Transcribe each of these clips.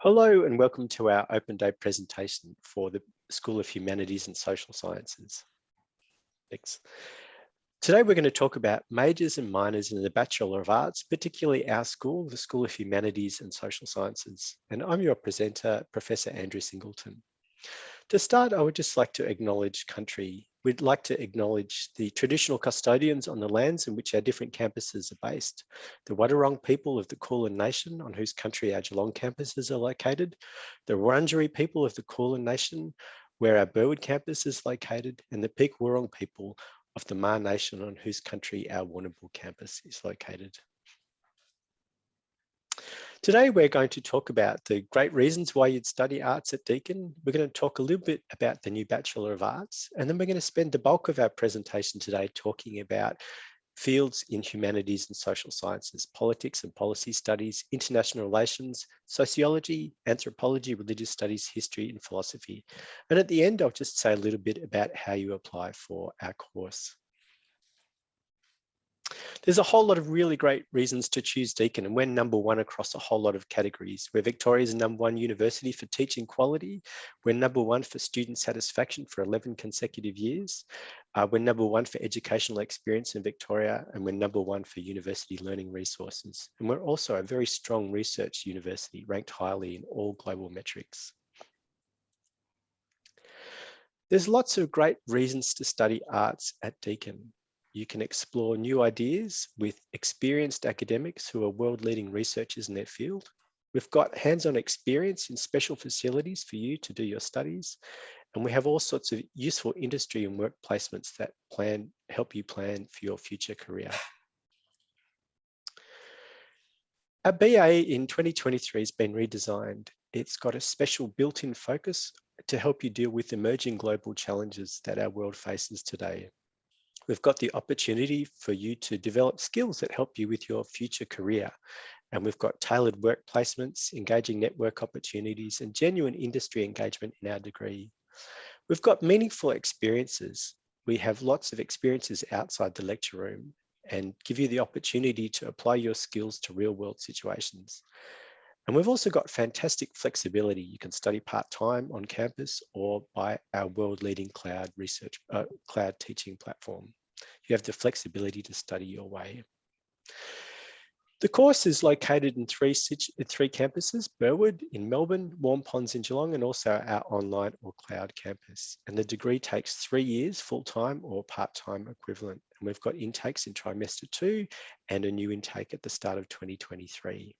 Hello and welcome to our Open Day presentation for the School of Humanities and Social Sciences. Thanks. Today we're going to talk about majors and minors in the Bachelor of Arts, particularly our school, the School of Humanities and Social Sciences. And I'm your presenter, Professor Andrew Singleton. To start, I would just like to acknowledge country. We'd like to acknowledge the traditional custodians on the lands in which our different campuses are based, the Wadawurrung people of the Kulin Nation, on whose country our Geelong campuses are located, the Wurundjeri people of the Kulin Nation, where our Burwood campus is located, and the Peak Wurrung people of the Maar Nation, on whose country our Warrnambool campus is located. Today, we're going to talk about the great reasons why you'd study arts at Deakin. We're going to talk a little bit about the new Bachelor of Arts, and then we're going to spend the bulk of our presentation today talking about fields in humanities and social sciences, politics and policy studies, international relations, sociology, anthropology, religious studies, history, and philosophy. And at the end, I'll just say a little bit about how you apply for our course. There's a whole lot of really great reasons to choose Deakin, and we're #1 across a whole lot of categories. We're Victoria's #1 university for teaching quality. We're #1 for student satisfaction for 11 consecutive years. We're #1 for educational experience in Victoria, and we're #1 for university learning resources. And we're also a very strong research university, ranked highly in all global metrics. There's lots of great reasons to study arts at Deakin. You can explore new ideas with experienced academics who are world-leading researchers in their field. We've got hands-on experience in special facilities for you to do your studies. And we have all sorts of useful industry and work placements that help you plan for your future career. Our BA in 2023 has been redesigned. It's got a special built-in focus to help you deal with emerging global challenges that our world faces today. We've got the opportunity for you to develop skills that help you with your future career. And we've got tailored work placements, engaging network opportunities, and genuine industry engagement in our degree. We've got meaningful experiences. We have lots of experiences outside the lecture room and give you the opportunity to apply your skills to real world situations. And we've also got fantastic flexibility. You can study part-time on campus or by our world-leading cloud teaching platform. You have the flexibility to study your way. The course is located in three campuses: Burwood in Melbourne, Warm Ponds in Geelong, and also our online or cloud campus. And the degree takes 3 years full-time or part-time equivalent. And we've got intakes in trimester 2 and a new intake at the start of 2023.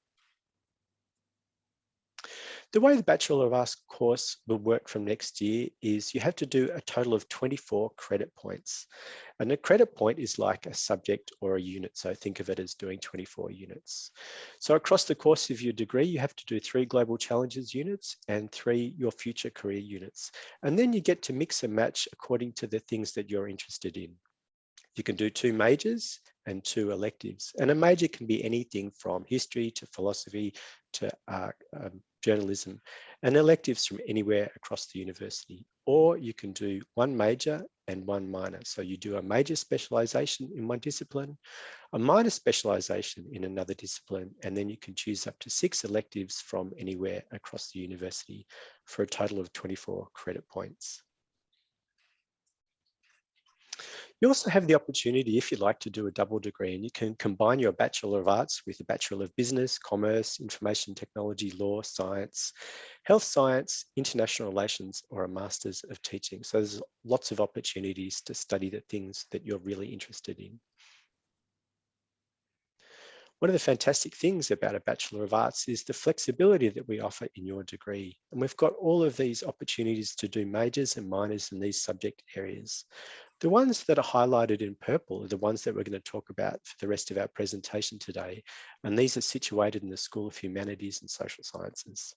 The way the Bachelor of Arts course will work from next year is you have to do a total of 24 credit points. And a credit point is like a subject or a unit. So think of it as doing 24 units. So across the course of your degree, you have to do 3 Global Challenges units and 3 Your Future Career units. And then you get to mix and match according to the things that you're interested in. You can do 2 majors and 2 electives. And a major can be anything from history to philosophy to journalism, and electives from anywhere across the university. Or you can do 1 major and 1 minor. So you do a major specialization in one discipline, a minor specialization in another discipline, and then you can choose up to 6 electives from anywhere across the university for a total of 24 credit points. You also have the opportunity, if you'd like, to do a double degree, and you can combine your Bachelor of Arts with a Bachelor of Business, Commerce, Information Technology, Law, Science, Health Science, International Relations, or a Masters of Teaching. So there's lots of opportunities to study the things that you're really interested in. One of the fantastic things about a Bachelor of Arts is the flexibility that we offer in your degree. And we've got all of these opportunities to do majors and minors in these subject areas. The ones that are highlighted in purple are the ones that we're going to talk about for the rest of our presentation today. And these are situated in the School of Humanities and Social Sciences.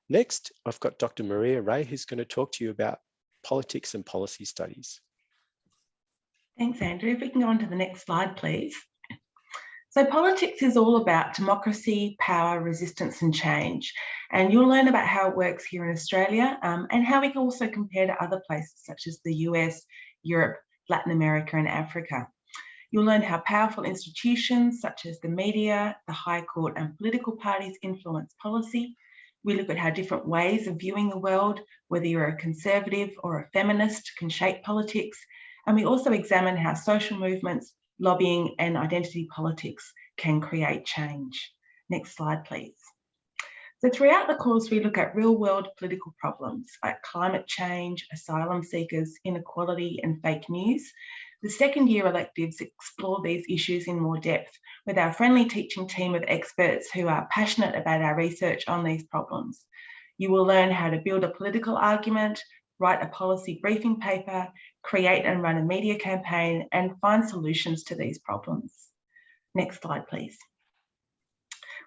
Next, I've got Dr. Maria Ray, who's going to talk to you about politics and policy studies. Thanks, Andrew. If we can go on to the next slide, please. So politics is all about democracy, power, resistance and change. And you'll learn about how it works here in Australia and how we can also compare to other places such as the US, Europe, Latin America and Africa. You'll learn how powerful institutions such as the media, the High Court and political parties influence policy. We look at how different ways of viewing the world, whether you're a conservative or a feminist, can shape politics. And we also examine how social movements, lobbying and identity politics can create change. Next slide, please. So throughout the course, we look at real-world political problems like climate change, asylum seekers, inequality and fake news. The second year electives explore these issues in more depth with our friendly teaching team of experts who are passionate about our research on these problems. You will learn how to build a political argument, write a policy briefing paper, create and run a media campaign, and find solutions to these problems. Next slide, please.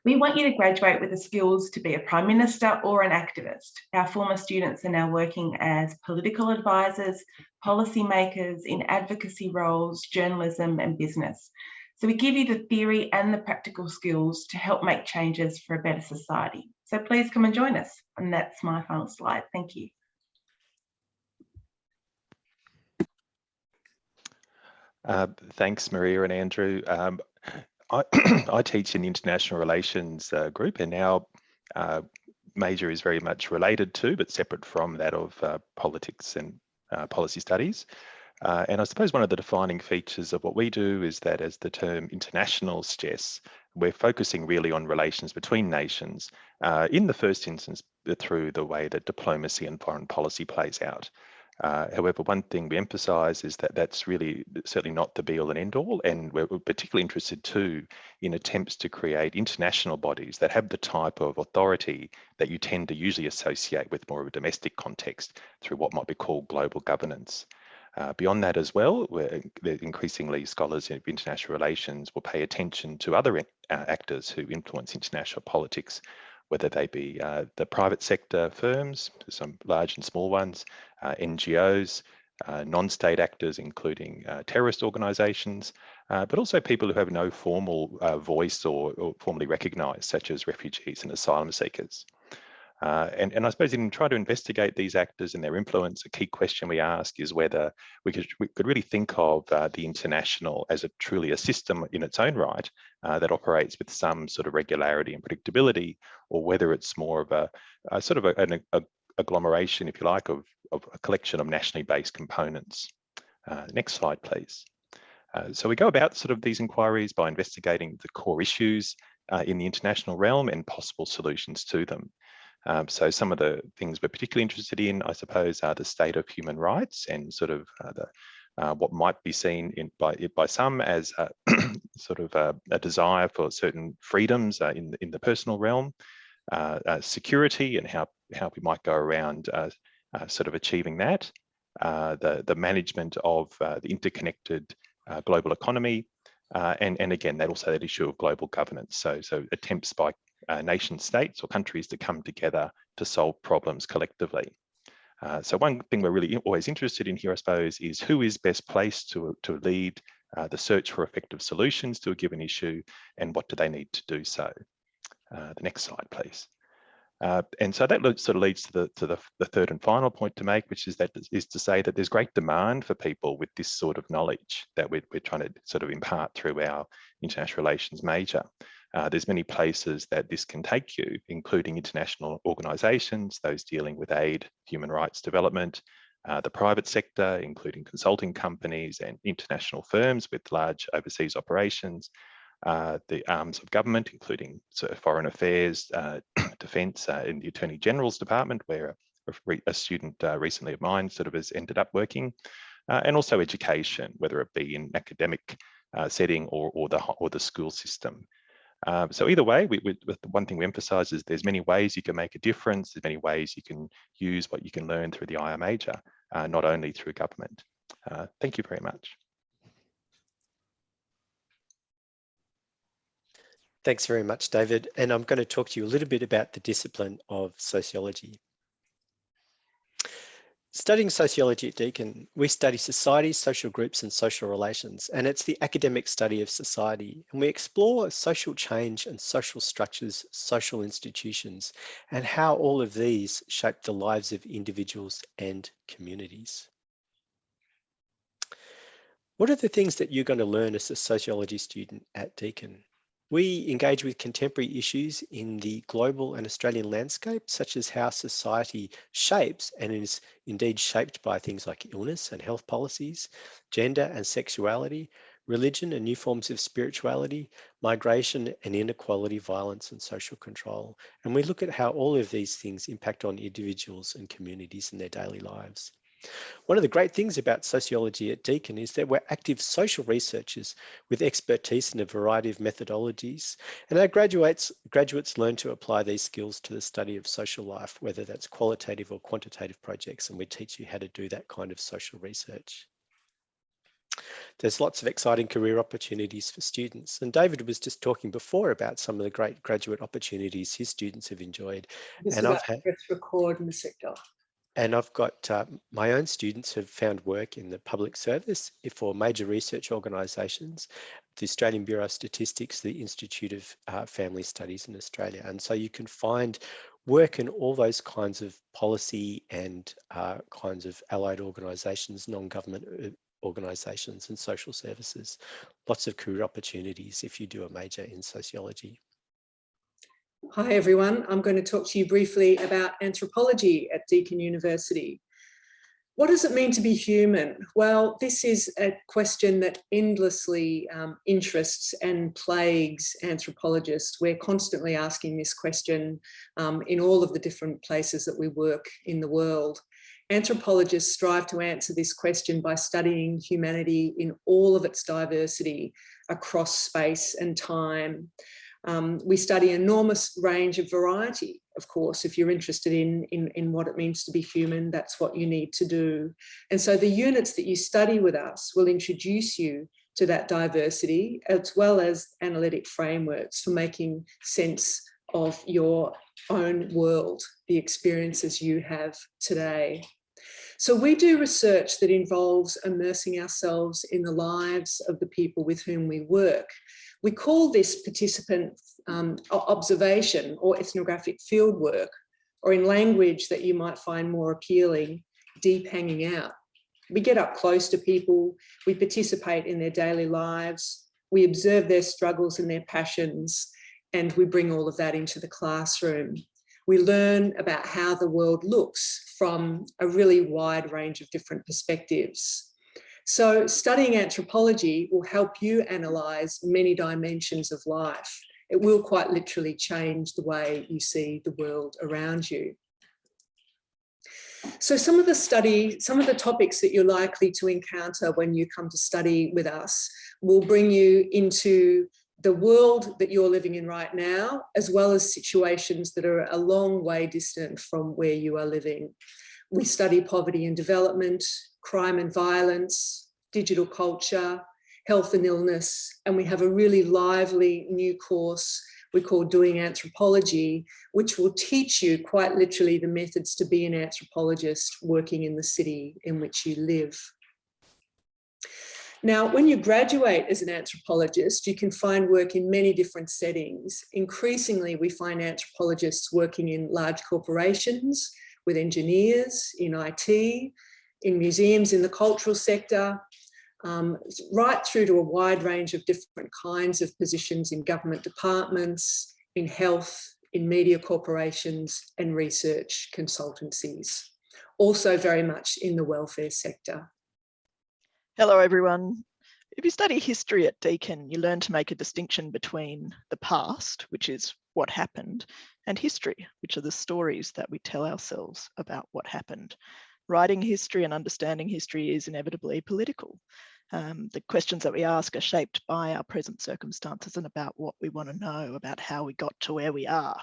We want you to graduate with the skills to be a Prime Minister or an activist. Our former students are now working as political advisors, policymakers in advocacy roles, journalism and business. So we give you the theory and the practical skills to help make changes for a better society. So please come and join us. And that's my final slide. Thank you. Thanks, Maria and Andrew. I teach in the International Relations group, and our major is very much related to, but separate from, that of politics and policy studies. And I suppose one of the defining features of what we do is that, as the term international suggests, we're focusing really on relations between nations, in the first instance through the way that diplomacy and foreign policy plays out. However, one thing we emphasise is that that's really certainly not the be-all and end-all, and we're particularly interested too in attempts to create international bodies that have the type of authority that you tend to usually associate with more of a domestic context through what might be called global governance. Beyond that as well, where increasingly scholars of international relations will pay attention to other actors who influence international politics, whether they be the private sector firms, some large and small ones, NGOs, non-state actors, including terrorist organisations, but also people who have no formal voice or formally recognised, such as refugees and asylum seekers. And I suppose in trying to investigate these actors and their influence, a key question we ask is whether we could really think of the international as truly a system in its own right that operates with some sort of regularity and predictability, or whether it's more of a sort of an agglomeration, if you like, of a collection of nationally based components. Next slide, please. So we go about sort of these inquiries by investigating the core issues in the international realm and possible solutions to them. So some of the things we're particularly interested in, I suppose, are the state of human rights and sort of what might be seen by some as sort of a desire for certain freedoms in the personal realm, security and how we might go around sort of achieving that, the management of the interconnected global economy, and again, that issue of global governance. So attempts by nation states or countries to come together to solve problems collectively. So one thing we're really always interested in here, I suppose, is who is best placed to lead the search for effective solutions to a given issue, and what do they need to do so. The next slide, please. And so that sort of leads to the third and final point to make, which is to say that there's great demand for people with this sort of knowledge that we're trying to sort of impart through our international relations major. There's many places that this can take you, including international organisations, those dealing with aid, human rights development, the private sector, including consulting companies and international firms with large overseas operations, the arms of government, including foreign affairs, defence, in the Attorney General's Department, where a student recently of mine sort of has ended up working, and also education, whether it be in academic setting or the school system. So either way, the one thing we emphasise is there's many ways you can make a difference. There's many ways you can use what you can learn through the IR major, not only through government. Thank you very much. Thanks very much, David. And I'm going to talk to you a little bit about the discipline of sociology. Studying sociology at Deakin, we study society, social groups and social relations, and it's the academic study of society. And we explore social change and social structures, social institutions, and how all of these shape the lives of individuals and communities. What are the things that you're going to learn as a sociology student at Deakin? We engage with contemporary issues in the global and Australian landscape, such as how society shapes and is indeed shaped by things like illness and health policies, gender and sexuality, religion and new forms of spirituality, migration and inequality, violence and social control. And we look at how all of these things impact on individuals and communities in their daily lives. One of the great things about sociology at Deakin is that we're active social researchers with expertise in a variety of methodologies, and our graduates learn to apply these skills to the study of social life, whether that's qualitative or quantitative projects, and we teach you how to do that kind of social research. There's lots of exciting career opportunities for students, and David was just talking before about some of the great graduate opportunities his students have enjoyed. And I've had press record in the sector. And I've got my own students have found work in the public service for major research organisations, the Australian Bureau of Statistics, the Institute of Family Studies in Australia. And so you can find work in all those kinds of policy and kinds of allied organisations, non-government organisations and social services. Lots of career opportunities if you do a major in sociology. Hi everyone, I'm going to talk to you briefly about anthropology at Deakin University. What does it mean to be human? Well, this is a question that endlessly interests and plagues anthropologists. We're constantly asking this question in all of the different places that we work in the world. Anthropologists strive to answer this question by studying humanity in all of its diversity across space and time. We study an enormous range of variety, of course. If you're interested in what it means to be human, that's what you need to do. And so the units that you study with us will introduce you to that diversity, as well as analytic frameworks for making sense of your own world, the experiences you have today. So we do research that involves immersing ourselves in the lives of the people with whom we work. We call this participant observation or ethnographic fieldwork, or in language that you might find more appealing, deep hanging out. We get up close to people, we participate in their daily lives, we observe their struggles and their passions, and we bring all of that into the classroom. We learn about how the world looks from a really wide range of different perspectives. So studying anthropology will help you analyse many dimensions of life. It will quite literally change the way you see the world around you. So some of the topics that you're likely to encounter when you come to study with us will bring you into the world that you're living in right now, as well as situations that are a long way distant from where you are living. We study poverty and development, crime and violence, digital culture, health and illness, and we have a really lively new course we call Doing Anthropology, which will teach you quite literally the methods to be an anthropologist working in the city in which you live. Now, when you graduate as an anthropologist, you can find work in many different settings. Increasingly, we find anthropologists working in large corporations, with engineers, in IT, in museums, in the cultural sector, right through to a wide range of different kinds of positions in government departments, in health, in media corporations and research consultancies. Also very much in the welfare sector. Hello everyone. If you study history at Deakin, you learn to make a distinction between the past, which is what happened, and history, which are the stories that we tell ourselves about what happened. Writing history and understanding history is inevitably political. The questions that we ask are shaped by our present circumstances and about what we want to know about how we got to where we are.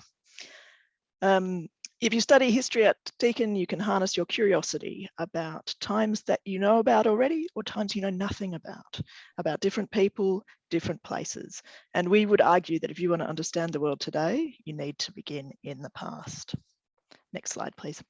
If you study history at Deakin, you can harness your curiosity about times that you know about already or times you know nothing about different people, different places. And we would argue that if you want to understand the world today, you need to begin in the past. Next slide, please.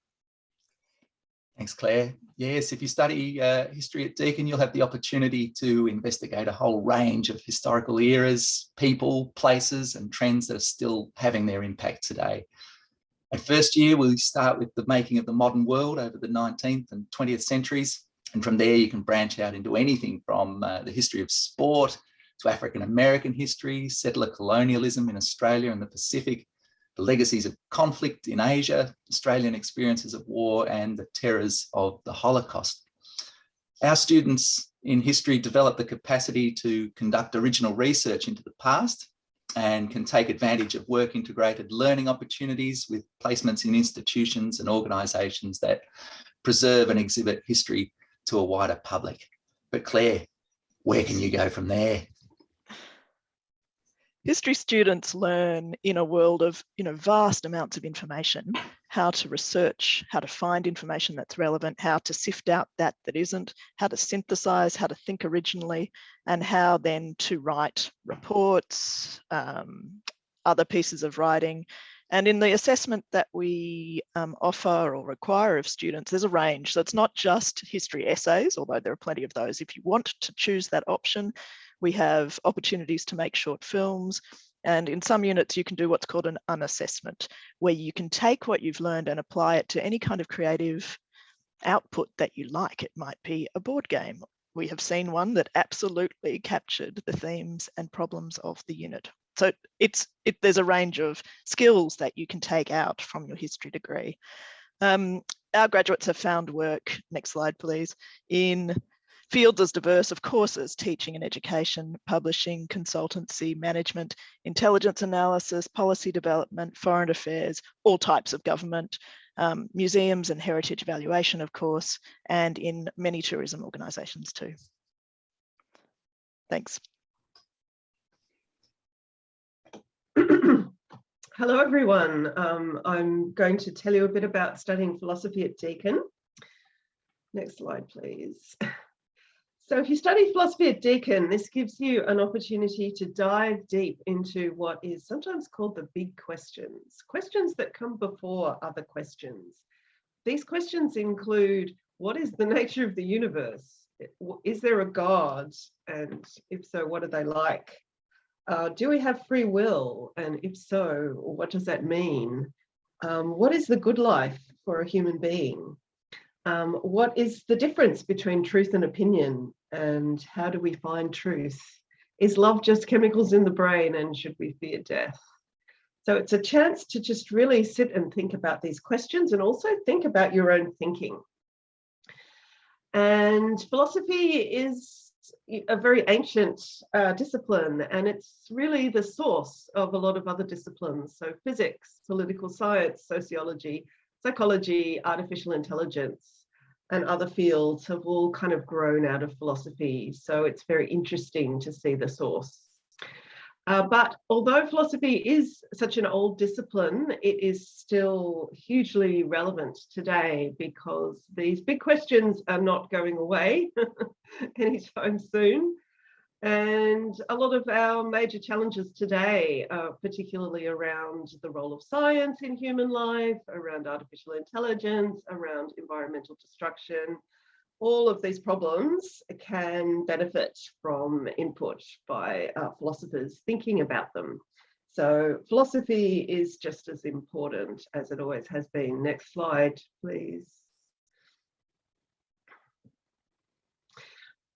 Thanks, Claire. Yes, if you study history at Deakin, you'll have the opportunity to investigate a whole range of historical eras, people, places, and trends that are still having their impact today. Our first year, we'll start with the making of the modern world over the 19th and 20th centuries. And from there, you can branch out into anything from the history of sport to African-American history, settler colonialism in Australia and the Pacific, the legacies of conflict in Asia, Australian experiences of war, and the terrors of the Holocaust. Our students in history develop the capacity to conduct original research into the past and can take advantage of work-integrated learning opportunities with placements in institutions and organisations that preserve and exhibit history to a wider public. But Claire, where can you go from there? History students learn in a world of vast amounts of information, how to research, how to find information that's relevant, how to sift out that isn't, how to synthesize, how to think originally, and how then to write reports, other pieces of writing. And in the assessment that we offer or require of students, there's a range. So it's not just history essays, although there are plenty of those. If you want to choose that option, we have opportunities to make short films. And in some units, you can do what's called an unassessment, where you can take what you've learned and apply it to any kind of creative output that you like. It might be a board game. We have seen one that absolutely captured the themes and problems of the unit. So there's a range of skills that you can take out from your history degree. Our graduates have found work, next slide please, in fields as diverse, of course, as teaching and education, publishing, consultancy, management, intelligence analysis, policy development, foreign affairs, all types of government, museums and heritage evaluation, of course, and in many tourism organisations too. Thanks. Hello, everyone. I'm going to tell you a bit about studying philosophy at Deakin. Next slide, please. So if you study philosophy at Deakin, this gives you an opportunity to dive deep into what is sometimes called the big questions, questions that come before other questions. These questions include, what is the nature of the universe? Is there a God? And if so, what are they like? Do we have free will? And if so, what does that mean? What is the good life for a human being? What is the difference between truth and opinion? And how do we find truth? Is love just chemicals in the brain, and should we fear death? So it's a chance to just really sit and think about these questions and also think about your own thinking. And philosophy is a very ancient discipline, and it's really the source of a lot of other disciplines. So physics, political science, sociology, psychology, artificial intelligence, and other fields have all kind of grown out of philosophy. So it's very interesting to see the source. But although philosophy is such an old discipline, it is still hugely relevant today because these big questions are not going away anytime soon. And a lot of our major challenges today are particularly around the role of science in human life, around artificial intelligence, around environmental destruction. All of these problems can benefit from input by philosophers thinking about them. So philosophy is just as important as it always has been. Next slide, please.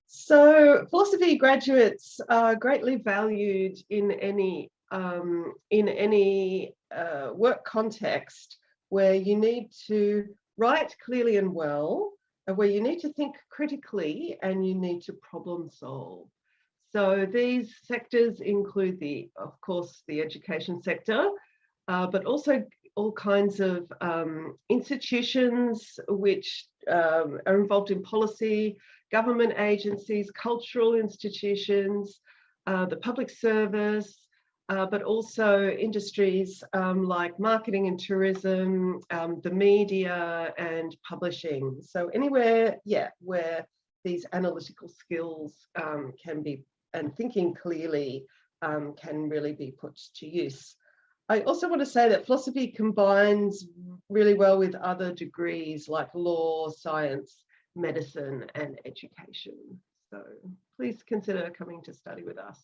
So philosophy graduates are greatly valued in any work context where you need to write clearly and well, where you need to think critically and you need to problem solve. So these sectors include of course, the education sector, but also all kinds of institutions which are involved in policy, government agencies, cultural institutions, the public service, but also industries like marketing and tourism, the media and publishing. So anywhere, where these analytical skills can be, and thinking clearly can really be put to use. I also want to say that philosophy combines really well with other degrees like law, science, medicine and education. So please consider coming to study with us.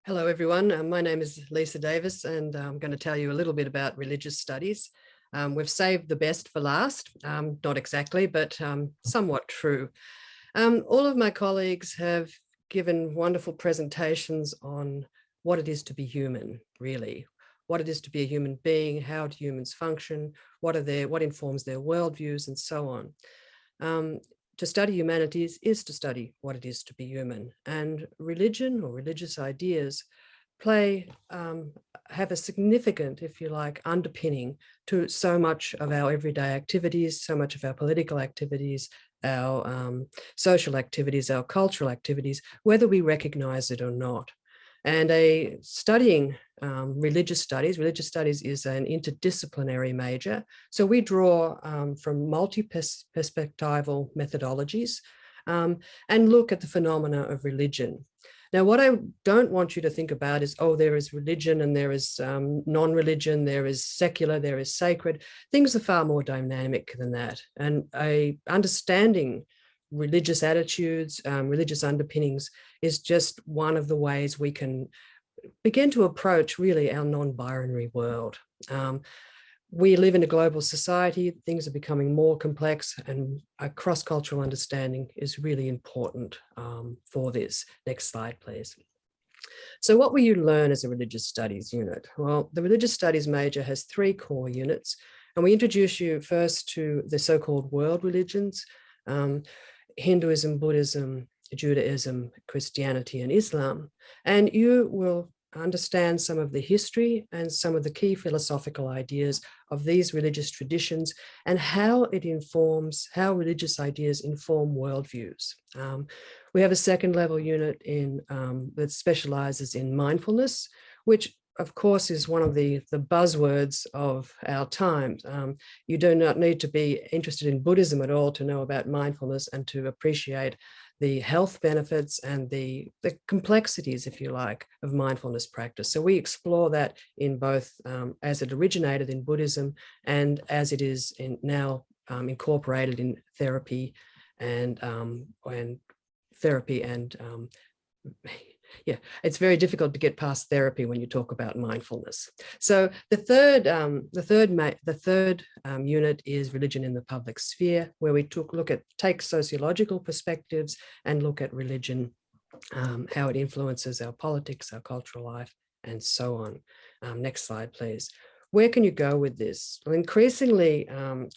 Hello everyone, my name is Lisa Davis and I'm going to tell you a little bit about religious studies. We've saved the best for last, not exactly, but somewhat true. All of my colleagues have given wonderful presentations on what it is to be human, really, what it is to be a human being, how do humans function, what informs their worldviews, and so on. To study humanities is to study what it is to be human, and religion or religious ideas have a significant, if you like, underpinning to so much of our everyday activities, so much of our political activities, our social activities, our cultural activities, whether we recognize it or not. And studying religious studies is an interdisciplinary major. So we draw from multi-perspectival methodologies and look at the phenomena of religion. Now, what I don't want you to think about is, oh, there is religion and there is non-religion, there is secular, there is sacred. Things are far more dynamic than that. And understanding religious attitudes, religious underpinnings is just one of the ways we can begin to approach really our non-binary world. We live in a global society, things are becoming more complex, and a cross-cultural understanding is really important for this. Next slide, please. So what will you learn as a religious studies unit? Well, the religious studies major has 3 core units, and we introduce you first to the so-called world religions, Hinduism, Buddhism, Judaism, Christianity, and Islam, and you will understand some of the history and some of the key philosophical ideas of these religious traditions and how religious ideas inform worldviews. We have a second level unit that specializes in mindfulness, which of course is one of the buzzwords of our time. You do not need to be interested in Buddhism at all to know about mindfulness and to appreciate the health benefits and the complexities, if you like, of mindfulness practice. So we explore that in both as it originated in Buddhism and as it is now incorporated in therapy and yeah, it's very difficult to get past therapy when you talk about mindfulness. So the third unit is religion in the public sphere, where we take sociological perspectives and look at religion, how it influences our politics, our cultural life, and so on. Next slide, please. Where can you go with this? Well, increasingly,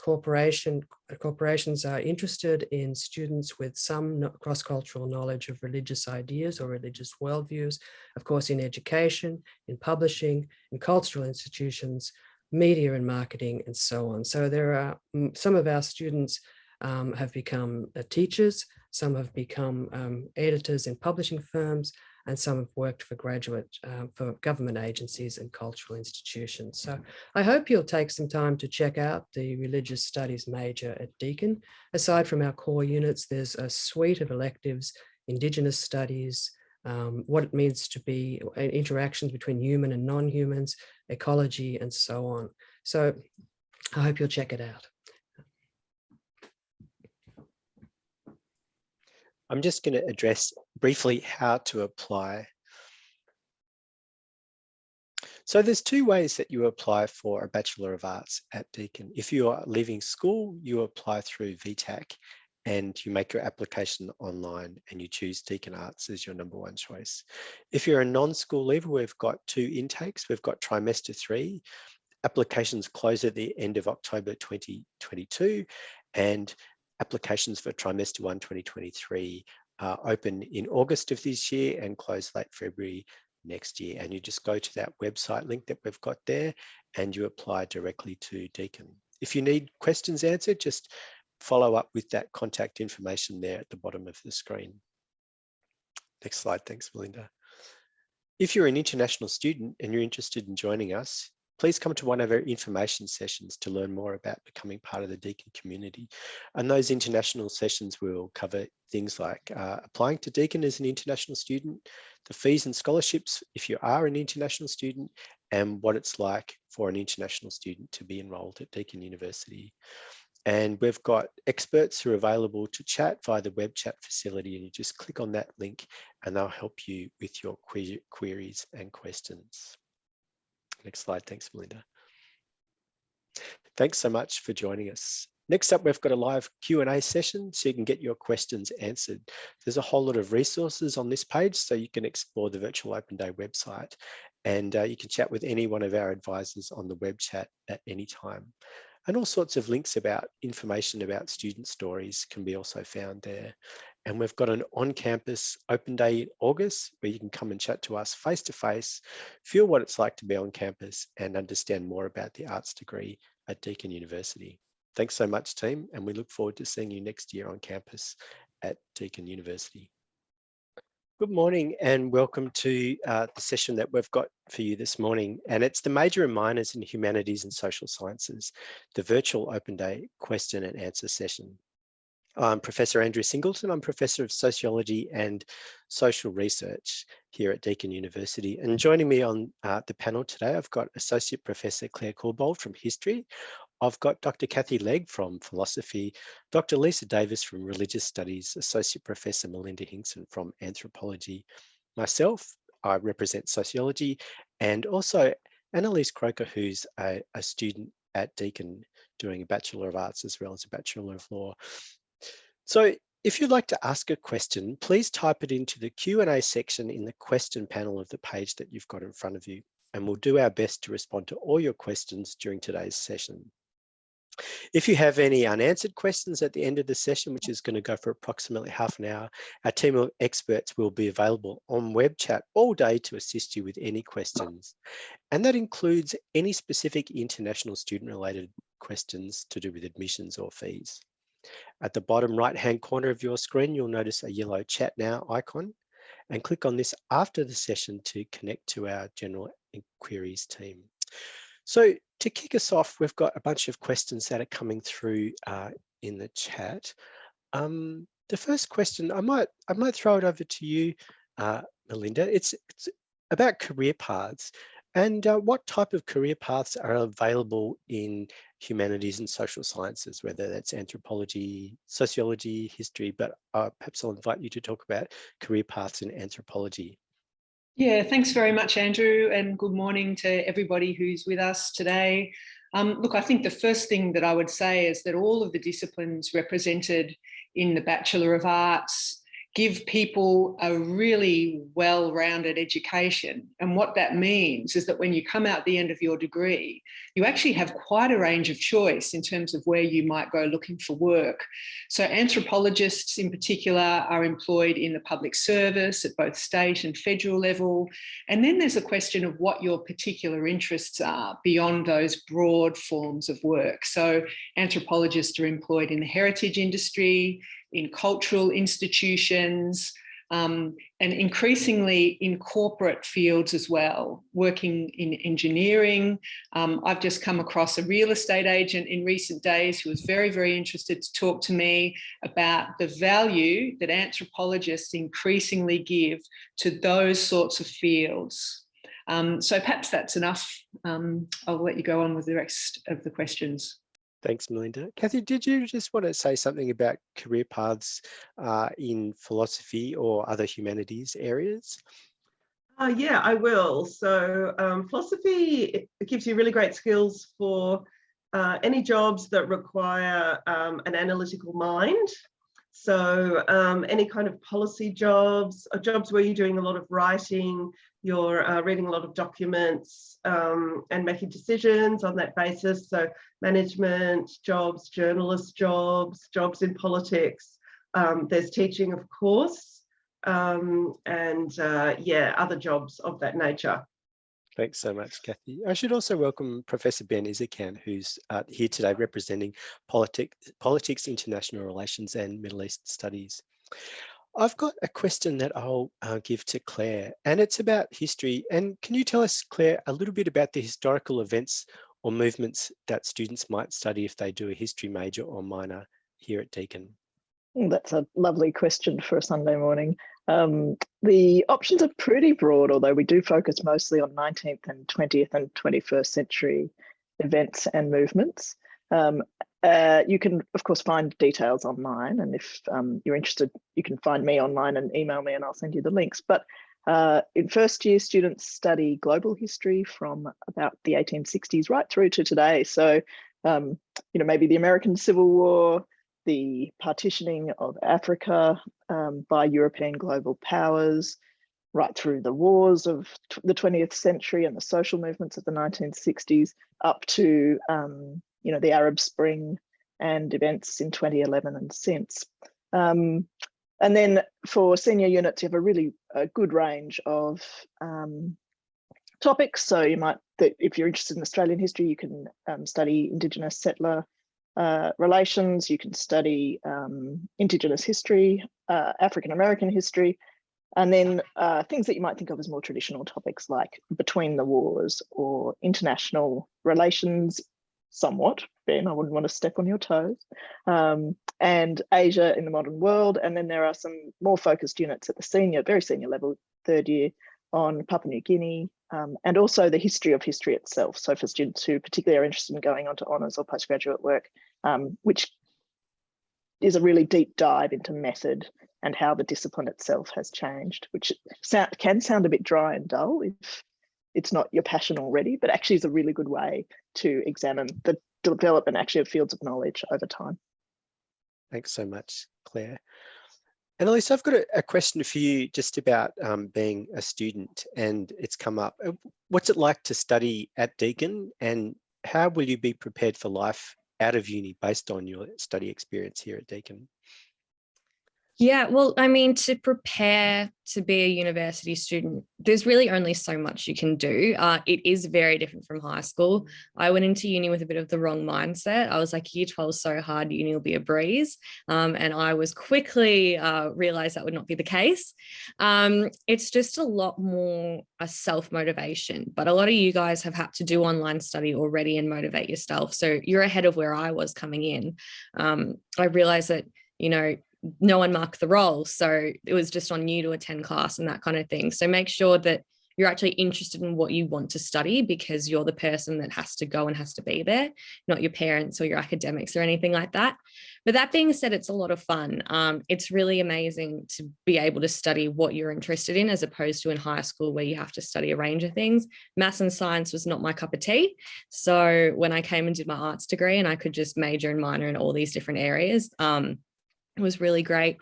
corporations are interested in students with some cross-cultural knowledge of religious ideas or religious worldviews, of course, in education, in publishing, in cultural institutions, media and marketing, and so on. So there are some of our students have become teachers, some have become editors in publishing firms, and some have worked for government agencies and cultural institutions. So I hope you'll take some time to check out the religious studies major at Deakin. Aside from our core units, there's a suite of electives, Indigenous studies, what it means to be interactions between human and non-humans, ecology, and so on. So I hope you'll check it out. I'm just going to address briefly how to apply. So there's 2 ways that you apply for a Bachelor of Arts at Deakin. If you are leaving school, you apply through VTAC and you make your application online and you choose Deakin Arts as your #1 choice. If you're a non-school leaver, we've got 2 intakes. We've got trimester 3. Applications close at the end of October 2022, and applications for trimester 1 2023 are open in August of this year and close late February next year. And you just go to that website link that we've got there and you apply directly to Deakin. If you need questions answered, just follow up with that contact information there at the bottom of the screen. Next slide, thanks, Melinda. If you're an international student and you're interested in joining us, please come to one of our information sessions to learn more about becoming part of the Deakin community. And those international sessions will cover things like applying to Deakin as an international student, the fees and scholarships if you are an international student, and what it's like for an international student to be enrolled at Deakin University. And we've got experts who are available to chat via the web chat facility, and you just click on that link and they'll help you with your queries and questions. Next slide, thanks, Melinda. Thanks so much for joining us. Next up, we've got a live Q&A session so you can get your questions answered. There's a whole lot of resources on this page so you can explore the Virtual Open Day website, and you can chat with any one of our advisors on the web chat at any time. And all sorts of links about information about student stories can be also found there. And we've got an on-campus open day in August where you can come and chat to us face-to-face, feel what it's like to be on campus and understand more about the arts degree at Deakin University. Thanks so much, team, and we look forward to seeing you next year on campus at Deakin University. Good morning and welcome to the session that we've got for you this morning, and it's the Major and Minors in Humanities and Social Sciences, the Virtual Open Day question and answer session. I'm Professor Andrew Singleton. I'm Professor of Sociology and Social Research here at Deakin University. And joining me on the panel today, I've got Associate Professor Claire Corbould from History. I've got Dr. Kathy Legg from Philosophy, Dr. Lisa Davis from Religious Studies, Associate Professor Melinda Hinkson from Anthropology. Myself, I represent Sociology, and also Annalise Croker, who's a student at Deakin doing a Bachelor of Arts as well as a Bachelor of Law. So if you'd like to ask a question, please type it into the Q&A section in the question panel of the page that you've got in front of you, and we'll do our best to respond to all your questions during today's session. If you have any unanswered questions at the end of the session, which is going to go for approximately half an hour, our team of experts will be available on web chat all day to assist you with any questions. And that includes any specific international student-related questions to do with admissions or fees. At the bottom right-hand corner of your screen, you'll notice a yellow Chat Now icon, and click on this after the session to connect to our General Inquiries team. So to kick us off, we've got a bunch of questions that are coming through in the chat. The first question, I might throw it over to you, Melinda. It's about career paths and what type of career paths are available in humanities and social sciences, whether that's anthropology, sociology, history, but perhaps I'll invite you to talk about career paths in anthropology. Yeah, thanks very much, Andrew, and good morning to everybody who's with us today. Look, I think the first thing that I would say is that all of the disciplines represented in the Bachelor of Arts give people a really well-rounded education. And what that means is that when you come out the end of your degree, you actually have quite a range of choice in terms of where you might go looking for work. So anthropologists in particular are employed in the public service at both state and federal level. And then there's a question of what your particular interests are beyond those broad forms of work. So anthropologists are employed in the heritage industry, in cultural institutions, and increasingly in corporate fields as well, working in engineering. I've just come across a real estate agent in recent days who was very, very interested to talk to me about the value that anthropologists increasingly give to those sorts of fields. So perhaps that's enough. I'll let you go on with the rest of the questions. Thanks, Melinda. Kathy, did you just want to say something about career paths in philosophy or other humanities areas? Yeah, I will. So philosophy, it gives you really great skills for any jobs that require an analytical mind. So any kind of policy jobs, or jobs where you're doing a lot of writing, you're reading a lot of documents and making decisions on that basis. So management jobs, journalist jobs, jobs in politics. There's teaching, of course, and yeah, other jobs of that nature. Thanks so much, Kathy. I should also welcome Professor Ben Izokan, who's here today representing politics, international relations and Middle East studies. I've got a question that I'll give to Claire, and it's about history. And can you tell us, Claire, a little bit about the historical events or movements that students might study if they do a history major or minor here at Deakin? That's a lovely question for a Sunday morning. The options are pretty broad, although we do focus mostly on 19th and 20th and 21st century events and movements. You can, of course, find details online, and if you're interested, you can find me online and email me and I'll send you the links. But in first year, students study global history from about the 1860s right through to today. So maybe the American Civil War, the partitioning of Africa by European global powers, right through the wars of the 20th century and the social movements of the 1960s, up to the Arab Spring and events in 2011 and since. And then for senior units, you have a really good range of topics. So you might, if you're interested in Australian history, you can study Indigenous settler relations, you can study Indigenous history, African American history, and then things that you might think of as more traditional topics like between the wars or international relations, somewhat. Ben, I wouldn't want to step on your toes, and Asia in the modern world. And then there are some more focused units at the very senior level, third year, on Papua New Guinea, and also the history of history itself. So for students who particularly are interested in going on to honours or postgraduate work, which is a really deep dive into method and how the discipline itself has changed, which can sound a bit dry and dull if it's not your passion already, but actually is a really good way to examine the development actually of fields of knowledge over time. Thanks so much, Claire. Annalise, I've got a question for you just about being a student, and it's come up. What's it like to study at Deakin, and how will you be prepared for life out of uni based on your study experience here at Deakin? Yeah, well, I mean, to prepare to be a university student, there's really only so much you can do. It is very different from high school. I went into uni with a bit of the wrong mindset. I was like, year 12 is so hard, uni will be a breeze. And I was quickly realized that would not be the case. It's just a lot more a self-motivation, but a lot of you guys have had to do online study already and motivate yourself. So you're ahead of where I was coming in. I realized that, no one marked the roll. So it was just on you to attend class and that kind of thing. So make sure that you're actually interested in what you want to study, because you're the person that has to go and has to be there, not your parents or your academics or anything like that. But that being said, it's a lot of fun. It's really amazing to be able to study what you're interested in, as opposed to in high school where you have to study a range of things. Maths and science was not my cup of tea. So when I came and did my arts degree and I could just major and minor in all these different areas, it was really great.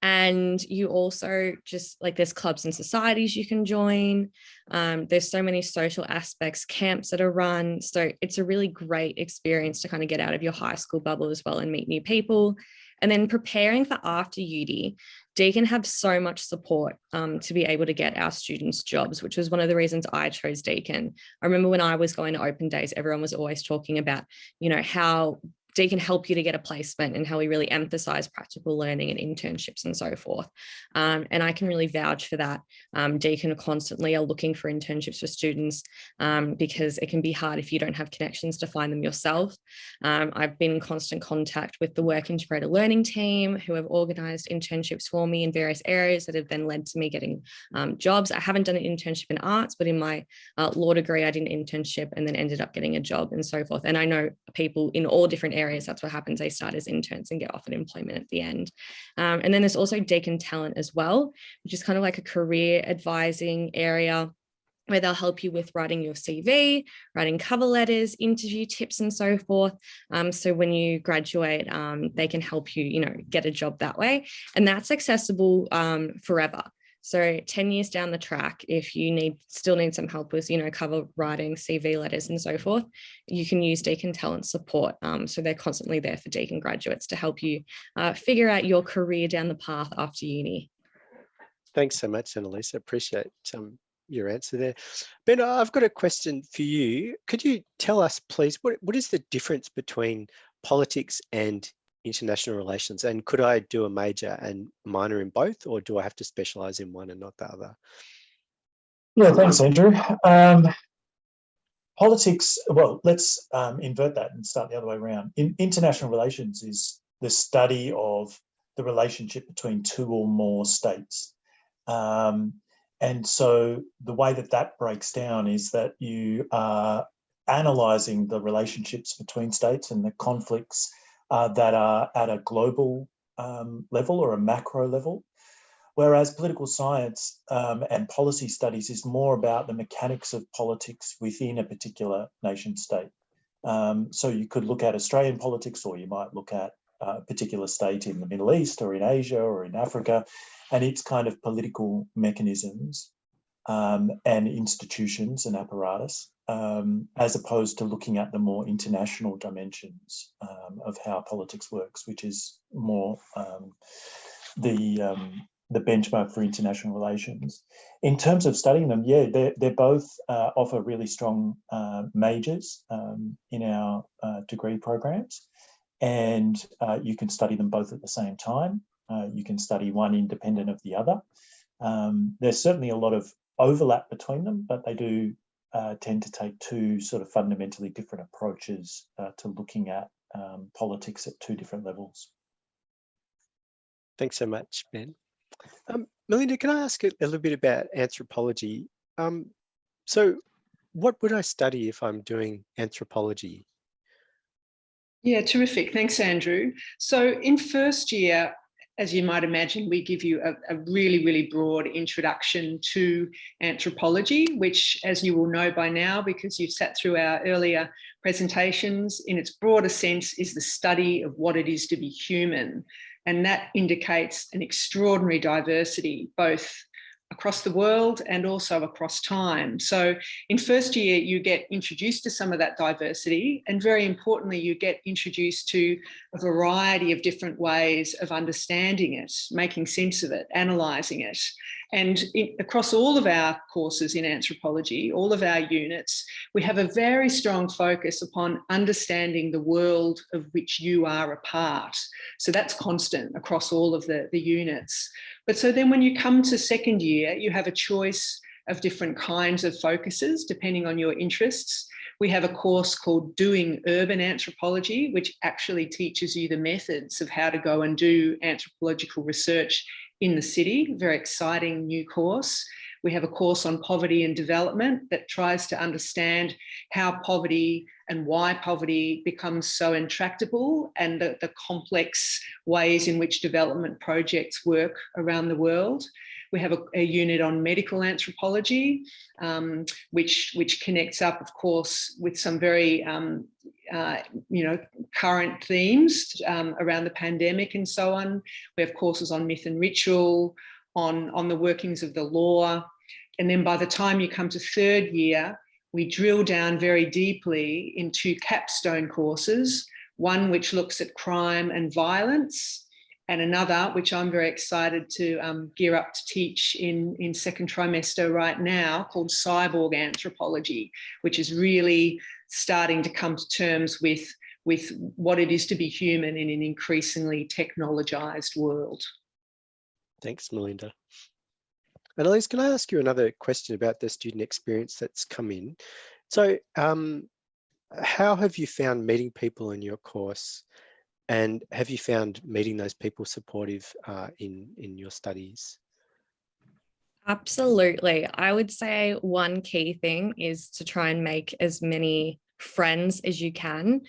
And you also just there's clubs and societies you can join. There's so many social aspects, camps that are run. So it's a really great experience to kind of get out of your high school bubble as well and meet new people. And then preparing for after uni, Deakin have so much support to be able to get our students jobs, which was one of the reasons I chose Deakin. I remember when I was going to open days, everyone was always talking about, how Deakin help you to get a placement and how we really emphasize practical learning and internships and so forth. And I can really vouch for that. Deakin constantly are looking for internships for students because it can be hard if you don't have connections to find them yourself. I've been in constant contact with the Work Integrated Learning team, who have organized internships for me in various areas that have then led to me getting jobs. I haven't done an internship in arts, but in my law degree, I did an internship and then ended up getting a job and so forth. And I know people in all different areas, that's what happens. They start as interns and get offered employment at the end. And then there's also Deakin Talent as well, which is kind of like a career advising area where they'll help you with writing your CV, writing cover letters, interview tips and so forth. So when you graduate, they can help you, get a job that way. And that's accessible forever. So 10 years down the track, if you still need some help with, cover writing, CV letters and so forth, you can use Deakin Talent support. So they're constantly there for Deakin graduates to help you figure out your career down the path after uni. Thanks so much, Annalise. I appreciate your answer there. Ben, I've got a question for you. Could you tell us, please, what is the difference between politics and international relations, and could I do a major and minor in both, or do I have to specialize in one and not the other? Yeah, thanks, Andrew. Politics, well, let's invert that and start the other way around. International relations is the study of the relationship between two or more states. And so the way that breaks down is that you are analysing the relationships between states and the conflicts that are at a global level or a macro level, whereas political science and policy studies is more about the mechanics of politics within a particular nation state. So you could look at Australian politics, or you might look at a particular state in the Middle East or in Asia or in Africa, and its kind of political mechanisms and institutions and apparatus, as opposed to looking at the more international dimensions of how politics works, which is more the benchmark for international relations. In terms of studying them, yeah, they both offer really strong majors in our degree programs, and you can study them both at the same time. You can study one independent of the other. There's certainly a lot of overlap between them, but they do tend to take two sort of fundamentally different approaches to looking at politics at two different levels. Thanks so much, Ben. Melinda, can I ask a little bit about anthropology? So what would I study if I'm doing anthropology? Yeah, terrific. Thanks, Andrew. So in first year, as you might imagine, we give you a really, really broad introduction to anthropology, which, as you will know by now, because you've sat through our earlier presentations, in its broader sense, is the study of what it is to be human. And that indicates an extraordinary diversity, both across the world and also across time. So in first year, you get introduced to some of that diversity, and very importantly, you get introduced to a variety of different ways of understanding it, making sense of it, analysing it. And across all of our courses in anthropology, all of our units, we have a very strong focus upon understanding the world of which you are a part. So that's constant across all of the units. But so then when you come to second year, you have a choice of different kinds of focuses depending on your interests. We have a course called Doing Urban Anthropology, which actually teaches you the methods of how to go and do anthropological research in the city. Very exciting new course. We have a course on poverty and development that tries to understand how poverty and why poverty becomes so intractable, and the complex ways in which development projects work around the world. We have a unit on medical anthropology, which connects up, of course, with some very current themes around the pandemic and so on. We have courses on myth and ritual, on the workings of the law. And then by the time you come to third year, we drill down very deeply into capstone courses, one which looks at crime and violence, and another, which I'm very excited to gear up to teach in second trimester right now, called Cyborg Anthropology, which is really starting to come to terms with what it is to be human in an increasingly technologised world. Thanks, Melinda. Annalise, can I ask you another question about the student experience that's come in? So how have you found meeting people in your course, and have you found meeting those people supportive in your studies? Absolutely. I would say one key thing is to try and make as many friends as you can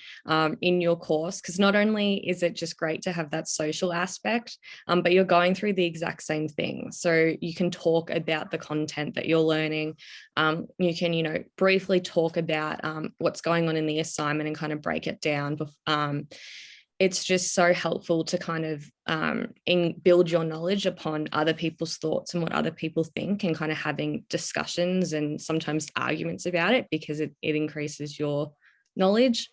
in your course, because not only is it just great to have that social aspect, but you're going through the exact same thing. So you can talk about the content that you're learning. You can, briefly talk about what's going on in the assignment and kind of break it down. It's just so helpful to kind of build your knowledge upon other people's thoughts and what other people think, and kind of having discussions and sometimes arguments about it, because it increases your knowledge.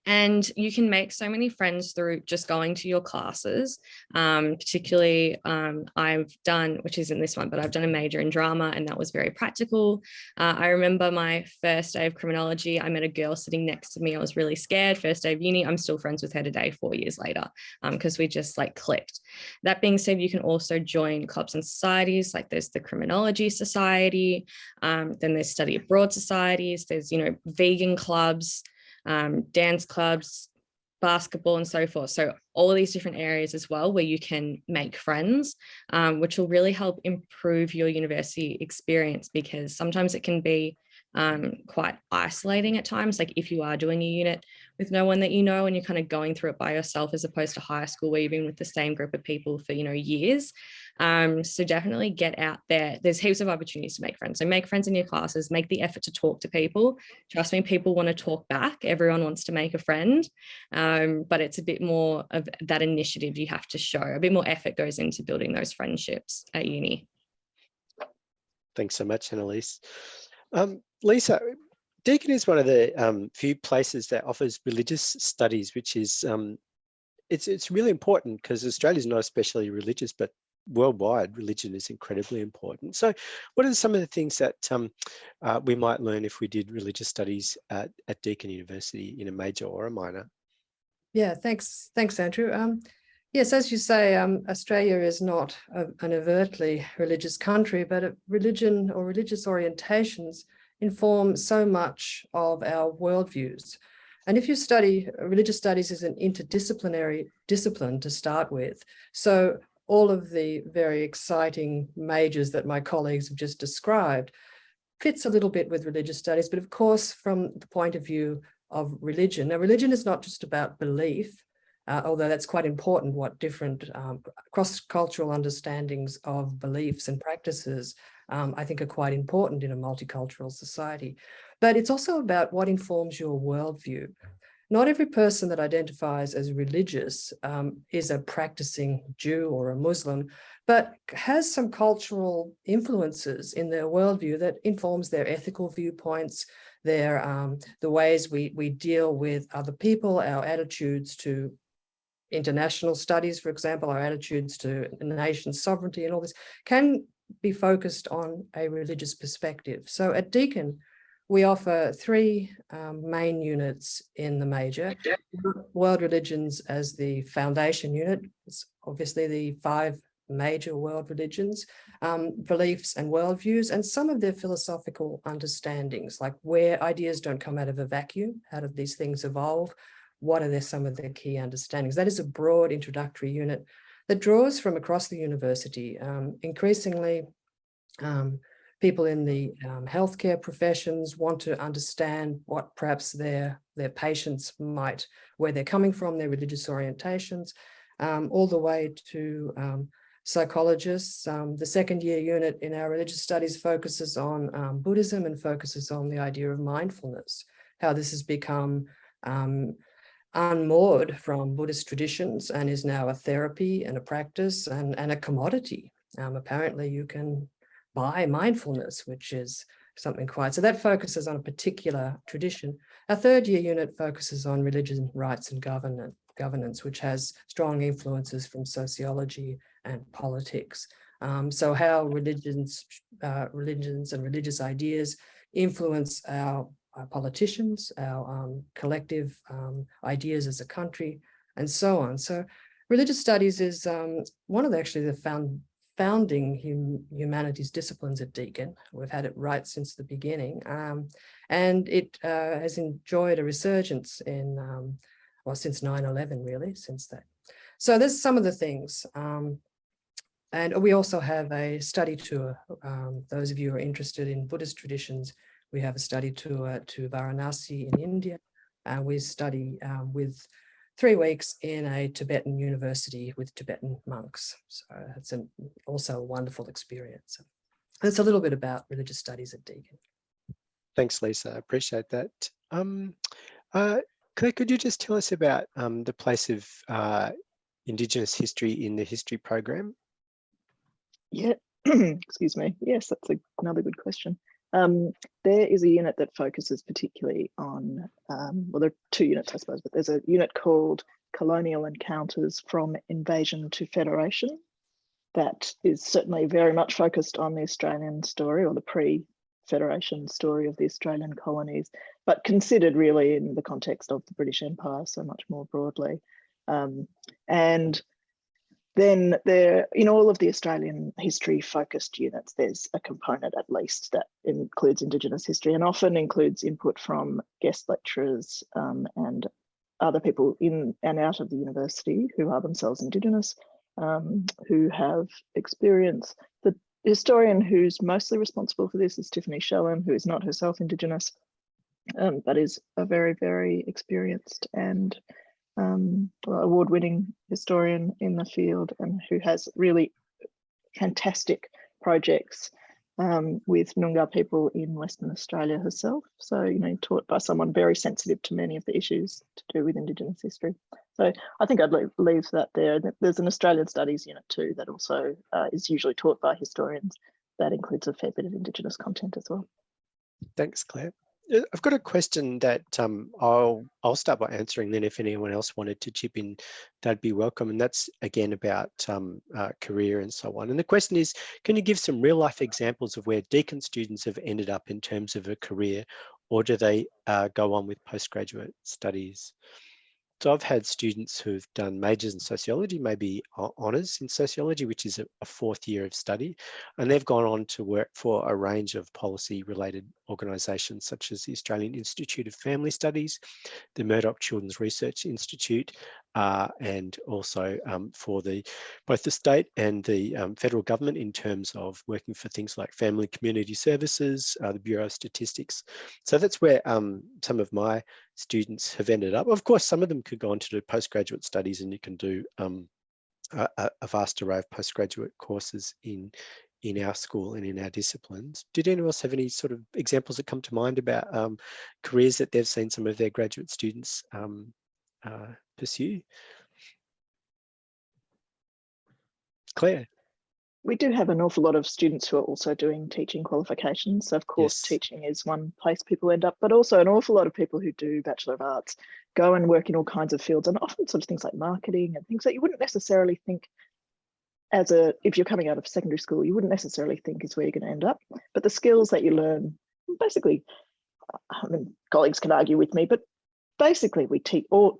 And you can make so many friends through just going to your classes. Particularly, I've done, which isn't this one, but I've done a major in drama, and that was very practical. I remember my first day of criminology, I met a girl sitting next to me. I was really scared. First day of uni, I'm still friends with her today, 4 years later, because we just clicked. That being said, you can also join clubs and societies. There's the Criminology Society, then there's Study Abroad societies, there's, vegan clubs, dance clubs, basketball, and so forth. So all of these different areas as well where you can make friends, which will really help improve your university experience, because sometimes it can be quite isolating at times. If you are doing a unit with no one that you know, and you're kind of going through it by yourself, as opposed to high school where you've been with the same group of people for years. So definitely get out there. There's heaps of opportunities to make friends. So make friends in your classes, make the effort to talk to people. Trust me, people want to talk back. Everyone wants to make a friend, but it's a bit more of that initiative you have to show. A bit more effort goes into building those friendships at uni. Thanks so much, Annalise. Lisa, Deakin is one of the few places that offers religious studies, which is it's really important because Australia is not especially religious, but worldwide religion is incredibly important. So what are some of the things that we might learn if we did religious studies at Deakin University in a major or a minor? Yeah, thanks, Andrew. Yes, as you say, Australia is not an overtly religious country, but religion or religious orientations inform so much of our worldviews. And if you study, religious studies is an interdisciplinary discipline to start with. So all of the very exciting majors that my colleagues have just described fits a little bit with religious studies, but of course, from the point of view of religion. Now, religion is not just about belief, although that's quite important, what different cross-cultural understandings of beliefs and practices I think are quite important in a multicultural society. But it's also about what informs your worldview. Not every person that identifies as religious is a practicing Jew or a Muslim, but has some cultural influences in their worldview that informs their ethical viewpoints, their the ways we deal with other people, our attitudes to international studies, for example, our attitudes to nation sovereignty and all this can be focused on a religious perspective. So at Deakin, we offer three main units in the major. World religions as the foundation unit. It's obviously the 5 major world religions, beliefs and worldviews, and some of their philosophical understandings, like where ideas don't come out of a vacuum. How do these things evolve? What are some of their key understandings? That is a broad introductory unit that draws from across the university. Increasingly, people in the healthcare professions want to understand what perhaps their patients might, where they're coming from, their religious orientations, all the way to psychologists. The second year unit in our religious studies focuses on Buddhism and focuses on the idea of mindfulness, how this has become unmoored from Buddhist traditions and is now a therapy and a practice and a commodity. Apparently you can buy mindfulness, which is something quite, so that focuses on a particular tradition. Our third year unit focuses on religion, rights and governance, which has strong influences from sociology and politics. So how religions and religious ideas influence our politicians, our collective ideas as a country, and so on. So religious studies is one of the founding humanities disciplines at Deakin. We've had it right since the beginning, and it has enjoyed a resurgence in, well, since 9/11 really, since that. So there's some of the things. And we also have a study tour. Those of you who are interested in Buddhist traditions, we have a study tour to Varanasi in India. We study with 3 weeks in a Tibetan university with Tibetan monks. So it's also a wonderful experience. That's a little bit about religious studies at Deakin. Thanks, Lisa. I appreciate that. Claire, could you just tell us about the place of Indigenous history in the history program? Yeah, excuse me. Yes, that's another good question. There is a unit that focuses particularly on, well, there are 2 units, I suppose, but there's a unit called Colonial Encounters from Invasion to Federation that is certainly very much focused on the Australian story, or the pre-Federation story of the Australian colonies, but considered really in the context of the British Empire, so much more broadly. And then there, in all of the Australian history focused units, there's a component at least that includes Indigenous history, and often includes input from guest lecturers and other people in and out of the university who are themselves Indigenous, who have experience. The historian who's mostly responsible for this is Tiffany Shellen, who is not herself Indigenous, but is a very, very experienced and award-winning historian in the field, and who has really fantastic projects with Noongar people in Western Australia herself. So, you know, taught by someone very sensitive to many of the issues to do with Indigenous history. So I think I'd leave that there. There's an Australian Studies unit too that also is usually taught by historians. That includes a fair bit of Indigenous content as well. Thanks, Claire. I've got a question that I'll start by answering, then if anyone else wanted to chip in, that'd be welcome. And that's again about career and so on. And the question is, can you give some real life examples of where Deakin students have ended up in terms of a career, or do they go on with postgraduate studies? So I've had students who've done majors in sociology, maybe honours in sociology, which is a fourth year of study, and they've gone on to work for a range of policy-related organisations such as the Australian Institute of Family Studies, the Murdoch Children's Research Institute, and also for both the state and the federal government in terms of working for things like Family Community Services, the Bureau of Statistics. So that's where some of my students have ended up. Of course, some of them could go on to do postgraduate studies, and you can do a vast array of postgraduate courses in our school and in our disciplines. Did anyone else have any sort of examples that come to mind about careers that they've seen some of their graduate students pursue? Claire? We do have an awful lot of students who are also doing teaching qualifications. So of course, Yes. teaching is one place people end up, but also an awful lot of people who do Bachelor of Arts go and work in all kinds of fields, and often sort of things like marketing and things that you wouldn't necessarily think if you're coming out of secondary school, you wouldn't necessarily think is where you're going to end up. But the skills that you learn, basically, I mean, colleagues can argue with me, but basically we teach all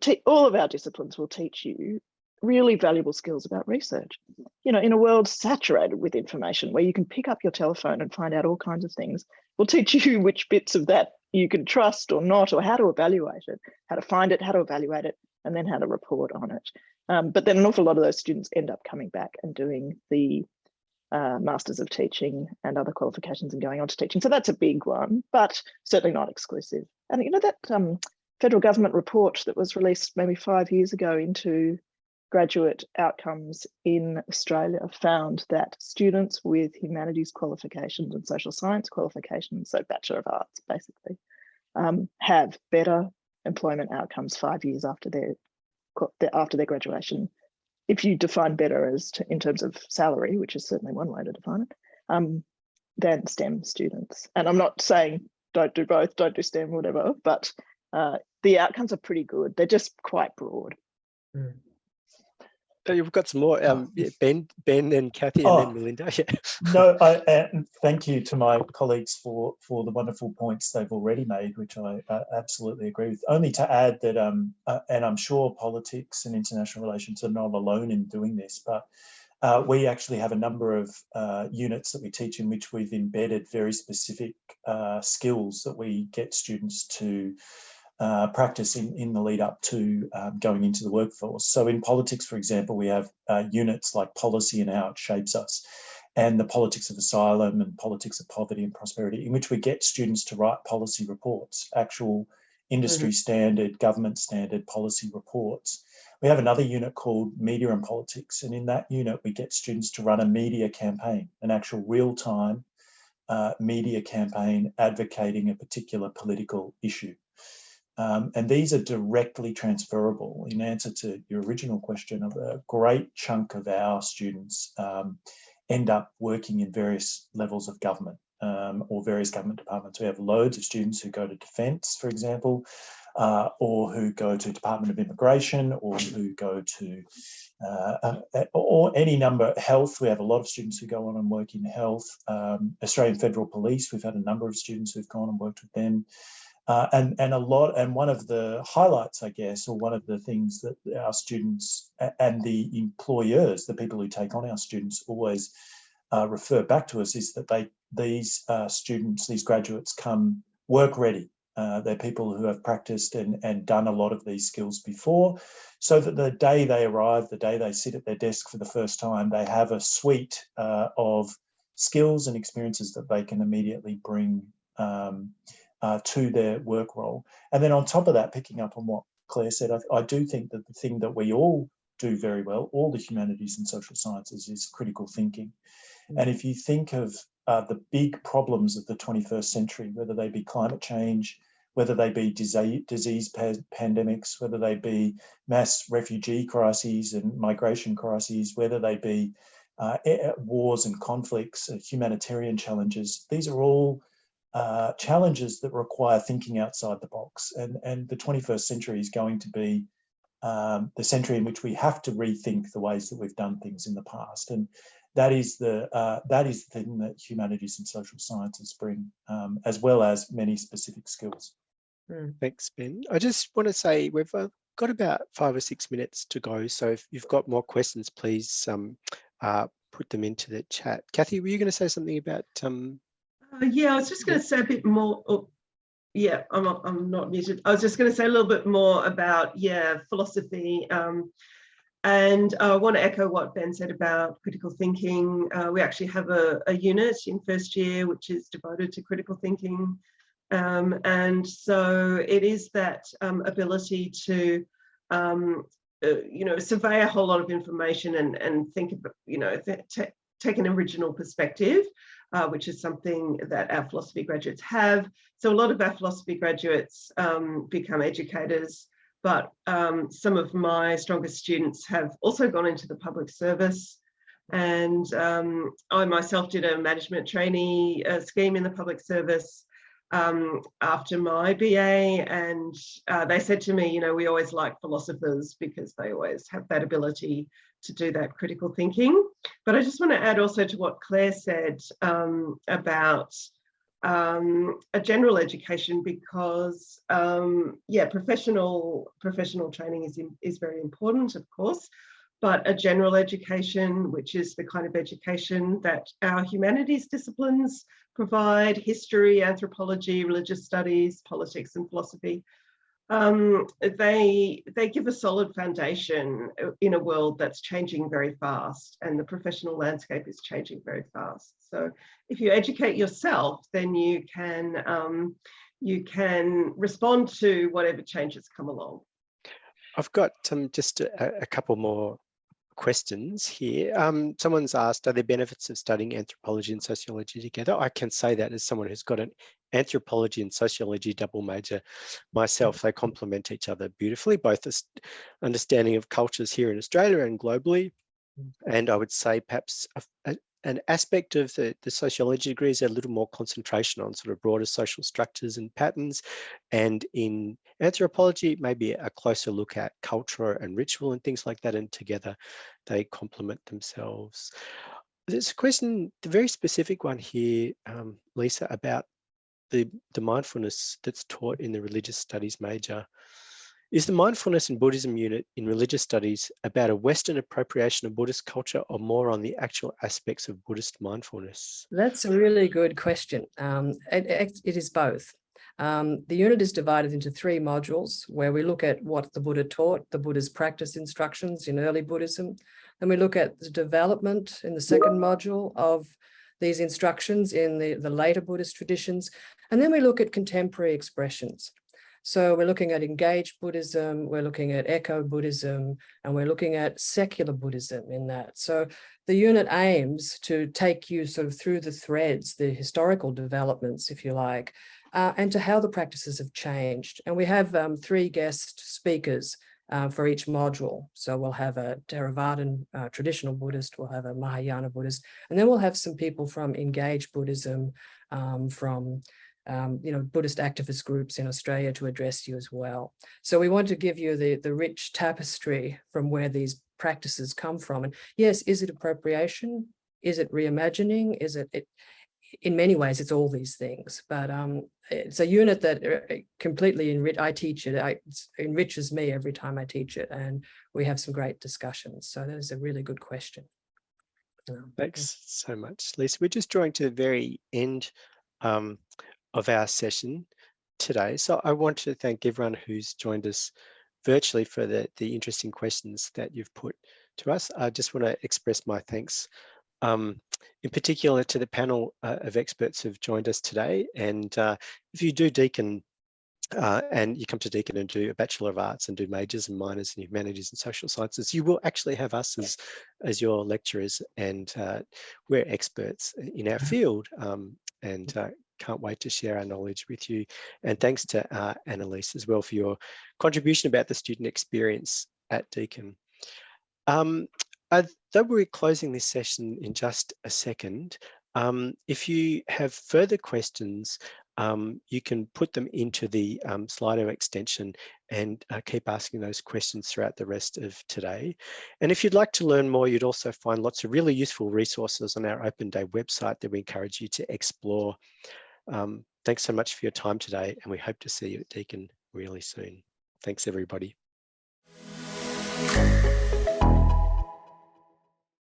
of our disciplines will teach you really valuable skills about research. You know, in a world saturated with information where you can pick up your telephone and find out all kinds of things, we'll teach you which bits of that you can trust or not, or how to evaluate it, how to find it, how to evaluate it, and then how to report on it. But then an awful lot of those students end up coming back and doing the Masters of Teaching and other qualifications and going on to teaching. So that's a big one, but certainly not exclusive. And you know, that federal government report that was released maybe 5 years ago into graduate outcomes in Australia found that students with humanities qualifications and social science qualifications, so Bachelor of Arts basically, have better employment outcomes 5 years after their graduation. If you define better as in terms of salary, which is certainly one way to define it, than STEM students. And I'm not saying don't do both, don't do STEM, whatever, but the outcomes are pretty good. They're just quite broad. Mm. You've got some more, Ben and Kathy, and then Melinda. Yeah. No, thank you to my colleagues for the wonderful points they've already made, which I absolutely agree with. Only to add that, and I'm sure politics and international relations are not alone in doing this, but we actually have a number of units that we teach in which we've embedded very specific skills that we get students to practice in the lead up to going into the workforce. So in politics, for example, we have units like policy and how it shapes us, and the politics of asylum and politics of poverty and prosperity, in which we get students to write policy reports, actual industry standard, government standard policy reports. We have another unit called Media and Politics, and in that unit, we get students to run a media campaign, an actual real-time media campaign advocating a particular political issue. And these are directly transferable. In answer to your original question, of a great chunk of our students end up working in various levels of government or various government departments. We have loads of students who go to Defence, for example, or who go to Department of Immigration, or who go to or any number. Health, we have a lot of students who go on and work in health. Australian Federal Police, we've had a number of students who've gone and worked with them. And one of the highlights, I guess, or one of the things that our students and the employers, the people who take on our students, always refer back to us, is that these students, these graduates, come work ready. They're people who have practiced and done a lot of these skills before, so that the day they arrive, the day they sit at their desk for the first time, they have a suite of skills and experiences that they can immediately bring to their work role. And then on top of that, picking up on what Claire said, I do think that the thing that we all do very well, all the humanities and social sciences, is critical thinking. And if you think of the big problems of the 21st century, whether they be climate change, whether they be disease pandemics, whether they be mass refugee crises and migration crises, whether they be wars and conflicts, humanitarian challenges, these are all challenges that require thinking outside the box. And the 21st century is going to be the century in which we have to rethink the ways that we've done things in the past. And that is the thing that humanities and social sciences bring, as well as many specific skills. Thanks, Ben. I just want to say we've got about 5 or 6 minutes to go. So if you've got more questions, please put them into the chat. Kathy, were you going to say something about? Yeah, I was just going to say a bit more. Oh, yeah, I'm not muted. I was just going to say a little bit more about philosophy. And I want to echo what Ben said about critical thinking. We actually have a unit in first year which is devoted to critical thinking. And so it is that ability to, survey a whole lot of information and think about, take an original perspective, which is something that our philosophy graduates have. So a lot of our philosophy graduates become educators, but some of my strongest students have also gone into the public service. And I myself did a management trainee scheme in the public service after my BA, and they said to me, we always like philosophers because they always have that ability to do that critical thinking. But I just want to add also to what Claire said about a general education, because professional training is very important, of course, but a general education, which is the kind of education that our humanities disciplines provide, history, anthropology, religious studies, politics and philosophy, they give a solid foundation in a world that's changing very fast, and the professional landscape is changing very fast. So if you educate yourself, then you can respond to whatever changes come along. I've got just a couple more questions here. Someone's asked, are there benefits of studying anthropology and sociology together? I can say that as someone who's got an anthropology and sociology double major myself. They complement each other beautifully, both the understanding of cultures here in Australia and globally. And I would say perhaps an aspect of the sociology degree is a little more concentration on sort of broader social structures and patterns. And in anthropology, maybe a closer look at culture and ritual and things like that. And together they complement themselves. There's a question, the very specific one here, Lisa, about the mindfulness that's taught in the religious studies major. Is the mindfulness in Buddhism unit in religious studies about a Western appropriation of Buddhist culture, or more on the actual aspects of Buddhist mindfulness? That's a really good question. It is both. The unit is divided into 3 modules where we look at what the Buddha taught, the Buddha's practice instructions in early Buddhism. Then we look at the development in the second module of these instructions in the later Buddhist traditions. And then we look at contemporary expressions. So we're looking at engaged Buddhism, we're looking at eco-Buddhism, and we're looking at secular Buddhism in that. So the unit aims to take you sort of through the threads, the historical developments, if you like, and to how the practices have changed. And we have 3 guest speakers for each module. So we'll have a Theravadan traditional Buddhist, we'll have a Mahayana Buddhist, and then we'll have some people from engaged Buddhism, from Buddhist activist groups in Australia to address you as well. So we want to give you the rich tapestry from where these practices come from. And yes, is it appropriation? Is it reimagining? Is it in many ways, it's all these things, but it's a unit that completely I teach it. It enriches me every time I teach it, and we have some great discussions. So that is a really good question. Thanks so much, Lisa. We're just drawing to the very end of our session today. So I want to thank everyone who's joined us virtually for the interesting questions that you've put to us. I just want to express my thanks in particular to the panel of experts who've joined us today. And if you do Deakin and you come to Deakin and do a Bachelor of Arts and do majors and minors in humanities and social sciences, you will actually have us as your lecturers, and we're experts in our field, and can't wait to share our knowledge with you. And thanks to Annalise as well for your contribution about the student experience at Deakin. Though we're closing this session in just a second, if you have further questions, you can put them into the Slido extension and keep asking those questions throughout the rest of today. And if you'd like to learn more, you'd also find lots of really useful resources on our Open Day website that we encourage you to explore. Thanks so much for your time today, and we hope to see you at Deakin really soon. Thanks, everybody.